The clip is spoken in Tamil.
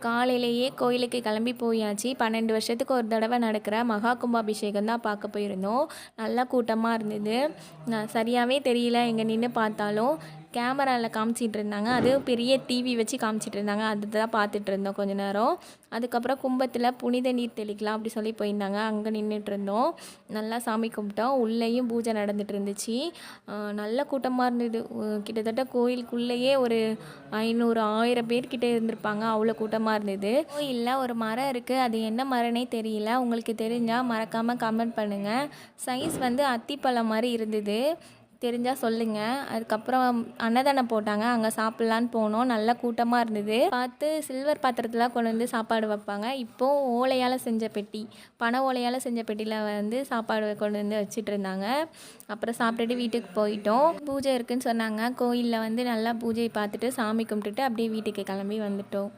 காலையிலேயே கோயிலுக்கு கிளம்பி போயாச்சு. 12 வருஷத்துக்கு ஒரு தடவை நடக்கிற மகா கும்பாபிஷேகம் தான் பார்க்க போயிருந்தோம். நல்லா கூட்டமாக இருந்தது. சரியாகவே தெரியல எங்கே நின்று பார்த்தாலும். கேமராவில் காமிச்சிட்டு இருந்தாங்க, அதுவும் பெரிய டிவி வச்சு காமிச்சிட்டு இருந்தாங்க. அதுதான் பார்த்துட்டு இருந்தோம் கொஞ்ச நேரம். அதுக்கப்புறம் கும்பத்தில் புனித நீர் தெளிக்கலாம் அப்படி சொல்லி போயிருந்தாங்க, அங்கே நின்றுட்டு இருந்தோம். நல்லா சாமி கும்பிட்டோம். உள்ளேயும் பூஜை நடந்துட்டு இருந்துச்சு. நல்ல கூட்டமாக இருந்தது. கிட்டத்தட்ட கோயிலுக்குள்ளேயே ஒரு 500 1000 பேர்கிட்ட இருந்திருப்பாங்க. அவ்வளோ கூட்டமாக இருந்தது. கோயிலில் ஒரு மரம் இருக்குது, அது என்ன மரம்னே தெரியல. உங்களுக்கு தெரிஞ்சால் மறக்காமல் கமெண்ட் பண்ணுங்கள். சைஸ் வந்து அத்திப்பழம் மாதிரி இருந்தது, தெரிஞ்சால் சொல்லுங்கள். அதுக்கப்புறம் அன்னதானம் போட்டாங்க, அங்கே சாப்பிட்லான்னு போனோம். நல்ல கூட்டமாக இருந்தது. பார்த்து சில்வர் பாத்திரத்தில் கொண்டு வந்து சாப்பாடு வைப்பாங்க. இப்போது ஓலையால் செஞ்ச பெட்டி, பனை ஓலையால் செஞ்ச பெட்டியில் வந்து சாப்பாடு கொண்டு வந்து வச்சுட்டு இருந்தாங்க. அப்புறம் சாப்பிட்டுட்டு வீட்டுக்கு போயிட்டோம். பூஜை இருக்குதுன்னு சொன்னாங்க. கோயிலில் வந்து நல்லா பூஜை பார்த்துட்டு சாமி கும்பிட்டுட்டு அப்படியே வீட்டுக்கு கிளம்பி வந்துட்டோம்.